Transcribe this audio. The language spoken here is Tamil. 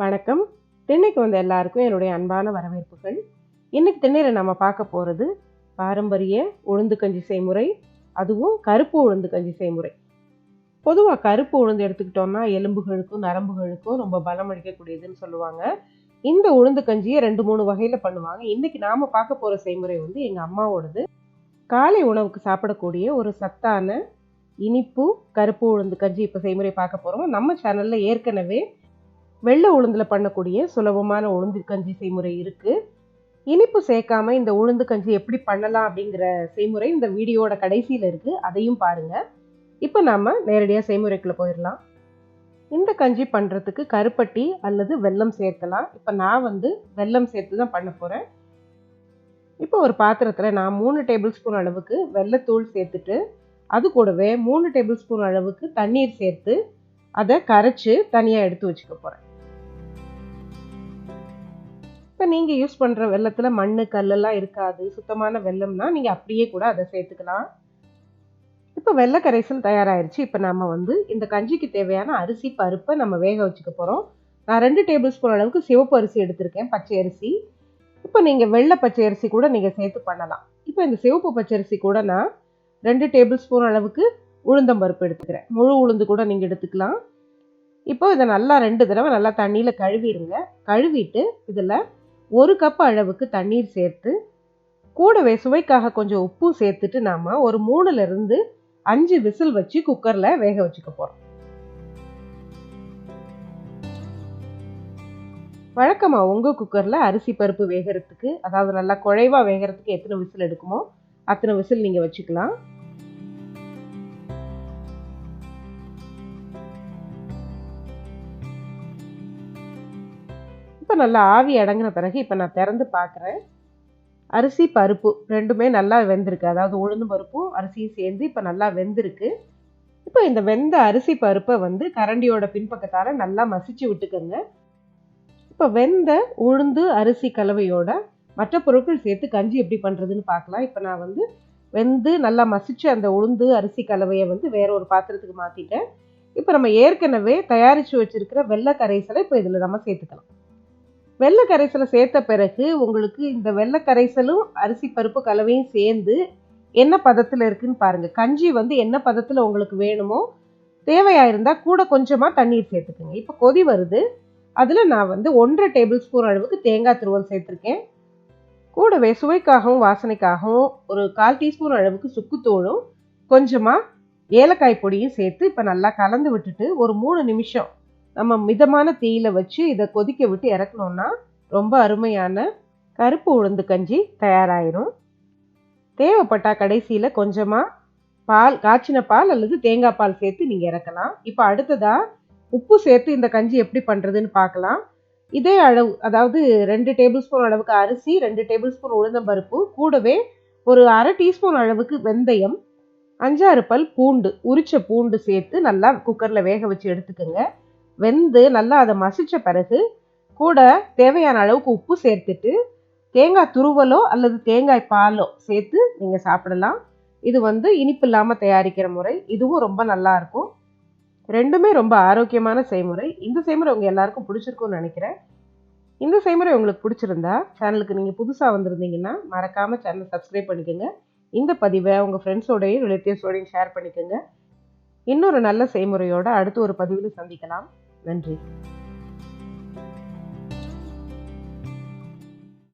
வணக்கம். திண்ணைக்கு வந்த எல்லாருக்கும் என்னுடைய அன்பான வரவேற்புகள். இன்னைக்கு திண்ணையில் நம்ம பார்க்க போகிறது பாரம்பரிய உளுந்து கஞ்சி செய்முறை, அதுவும் கருப்பு உளுந்து கஞ்சி செய்முறை. பொதுவாக கருப்பு உளுந்து எடுத்துக்கிட்டோம்னா எலும்புகளுக்கும் நரம்புகளுக்கும் ரொம்ப பலம் அளிக்கக்கூடியதுன்னு சொல்லுவாங்க. இந்த உளுந்து கஞ்சியை 2-3 வகையில் பண்ணுவாங்க. இன்னைக்கு நாம் பார்க்க போகிற செய்முறை வந்து எங்கள் அம்மாவோடது. காலை உணவுக்கு சாப்பிடக்கூடிய ஒரு சத்தான இனிப்பு கருப்பு உளுந்து கஞ்சி இப்போ செய்முறை பார்க்க போகிறோம். நம்ம சேனலில் ஏற்கனவே வெள்ளை உளுந்தில் பண்ணக்கூடிய சுலபமான உளுந்து கஞ்சி செய்முறை இருக்குது. இனிப்பு சேர்க்காம இந்த உளுந்து கஞ்சி எப்படி பண்ணலாம் அப்படிங்கிற செய்முறை இந்த வீடியோட கடைசியில் இருக்குது. அதையும் பாருங்கள். இப்போ நாம் நேரடியாக செய்முறைக்குள்ளே போயிடலாம். இந்த கஞ்சி பண்ணுறதுக்கு கருப்பட்டி அல்லது வெல்லம் சேர்க்கலாம். இப்போ நான் வந்து வெல்லம் சேர்த்து தான் பண்ண போகிறேன். இப்போ ஒரு பாத்திரத்தில் நான் 3 டேபிள் ஸ்பூன் அளவுக்கு வெல்லைத்தூள் சேர்த்துட்டு அது கூடவே 3 டேபிள் ஸ்பூன் அளவுக்கு தண்ணீர் சேர்த்து அதை கரைச்சி தனியாக எடுத்து வச்சுக்க போகிறேன். இப்போ நீங்கள் யூஸ் பண்ணுற வெல்லத்தில் மண் கல்லெல்லாம் இருக்காது, சுத்தமான வெல்லம்னா நீங்கள் அப்படியே கூட அதை சேர்த்துக்கலாம். இப்போ வெள்ளை கரைசல் தயாராகிடுச்சு. இப்போ நம்ம வந்து இந்த கஞ்சிக்கு தேவையான அரிசி பருப்பை நம்ம வேக வச்சுக்க போகிறோம். நான் 2 டேபிள் ஸ்பூன் அளவுக்கு சிவப்பு அரிசி எடுத்திருக்கேன், பச்சை அரிசி. இப்போ நீங்கள் வெள்ளை பச்சை அரிசி கூட நீங்கள் சேர்த்து பண்ணலாம். இப்போ இந்த சிவப்பு பச்சை அரிசி கூட நான் 2 டேபிள் ஸ்பூன் அளவுக்கு உளுந்தம்பருப்பு எடுத்துக்கிறேன். முழு உளுந்து கூட நீங்கள் எடுத்துக்கலாம். இப்போ இதை நல்லா 2 தடவை நல்லா தண்ணியில் கழுவிடுங்க. கழுவிட்டு இதில் 1 கப் அளவுக்கு தண்ணீர் சேர்த்து கூடவே சுவைக்காக கொஞ்சம் உப்பு சேர்த்துட்டு நாம் ஒரு 3லிருந்து 5 விசில் வச்சு குக்கரில் வேக வச்சுக்க போகிறோம். வழக்கமாக உங்கள் குக்கரில் அரிசி பருப்பு வேகிறதுக்கு, அதாவது நல்லா குழைவாக வேகிறதுக்கு எத்தனை விசில் எடுக்குமோ அத்தனை விசில் நீங்கள் வச்சுக்கலாம். இப்போ நல்லா ஆவி அடங்கின பிறகு இப்போ நான் திறந்து பார்க்குறேன். அரிசி பருப்பு ரெண்டுமே நல்லா வெந்திருக்கு. அதாவது உளுந்து பருப்பும் அரிசியும் சேர்ந்து இப்போ நல்லா வெந்திருக்கு. இப்போ இந்த வெந்த அரிசி பருப்பை வந்து கரண்டியோட பின்பக்கத்தால் நல்லா மசிச்சு விட்டுக்கோங்க. இப்போ வெந்த உளுந்து அரிசி கலவையோட மற்ற பொருட்கள் சேர்த்து கஞ்சி எப்படி பண்ணுறதுன்னு பார்க்கலாம். இப்போ நான் வந்து வெந்து நல்லா மசிச்சு அந்த உளுந்து அரிசி கலவையை வந்து வேற ஒரு பாத்திரத்துக்கு மாற்றிட்டேன். இப்போ நம்ம ஏற்கனவே தயாரித்து வச்சுருக்கிற வெள்ளை கரைசலை இப்போ இதில் நம்ம சேர்த்துக்கலாம். வெள்ளை கரைசலை சேர்த்த பிறகு உங்களுக்கு இந்த வெள்ளை கரைசலும் அரிசி பருப்பு கலவையும் சேர்ந்து என்ன பதத்தில் இருக்குன்னு பாருங்கள். கஞ்சி வந்து என்ன பதத்தில் உங்களுக்கு வேணுமோ, தேவையாக இருந்தால் கூட கொஞ்சமாக தண்ணீர் சேர்த்துக்குங்க. இப்போ கொதி வருது. அதில் நான் வந்து 1.5 டேபிள் ஸ்பூன் அளவுக்கு தேங்காய் துருவல் சேர்த்துருக்கேன். கூடவே சுவைக்காகவும் வாசனைக்காகவும் ஒரு 1/4 டீஸ்பூன் அளவுக்கு சுக்குத்தூளும் கொஞ்சமாக ஏலக்காய் பொடியும் சேர்த்து இப்போ நல்லா கலந்து விட்டுட்டு ஒரு 3 நிமிஷம் நம்ம மிதமான தீயில வச்சு இதை கொதிக்க விட்டு இறக்கணும்னா ரொம்ப அருமையான கருப்பு உளுந்து கஞ்சி தயாராகிடும். தேவைப்பட்டா கடைசியில் கொஞ்சமாக பால், காய்ச்சின பால் அல்லது தேங்காய் பால் சேர்த்து நீங்கள் இறக்கலாம். இப்போ அடுத்ததாக உப்பு சேர்த்து இந்த கஞ்சி எப்படி பண்ணுறதுன்னு பார்க்கலாம். இதே அளவு, அதாவது 2 டேபிள் ஸ்பூன் அளவுக்கு அரிசி, 2 டேபிள் ஸ்பூன் உளுந்தம்பருப்பு, கூடவே ஒரு 1/2 டீஸ்பூன் அளவுக்கு வெந்தயம், 5-6 பல் பூண்டு, உரிச்ச பூண்டு சேர்த்து நல்லா குக்கரில் வேக வச்சு எடுத்துக்கோங்க. வெந்து நல்லா அதை மசிச்ச பிறகு கூட தேவையான அளவுக்கு உப்பு சேர்த்துட்டு தேங்காய் துருவலோ அல்லது தேங்காய் பாலோ சேர்த்து நீங்கள் சாப்பிடலாம். இது வந்து இனிப்பு இல்லாமல் தயாரிக்கிற முறை. இதுவும் ரொம்ப நல்லா இருக்கும். ரெண்டுமே ரொம்ப ஆரோக்கியமான செய்முறை. இந்த செய்முறை உங்கள் எல்லாருக்கும் பிடிச்சிருக்கும்னு நினைக்கிறேன். இந்த செய்முறை உங்களுக்கு பிடிச்சிருந்தா சேனலுக்கு நீங்கள் புதுசாக வந்திருந்தீங்கன்னா மறக்காமல் சேனலை சப்ஸ்கிரைப் பண்ணிக்கோங்க. இந்த பதிவை உங்கள் ஃப்ரெண்ட்ஸோடையும் ரிலேட்டிவ்ஸோடையும் ஷேர் பண்ணிக்கோங்க. இன்னொரு நல்ல செய்முறையோடு அடுத்து ஒரு பதிவில் சந்திக்கலாம். நன்றி.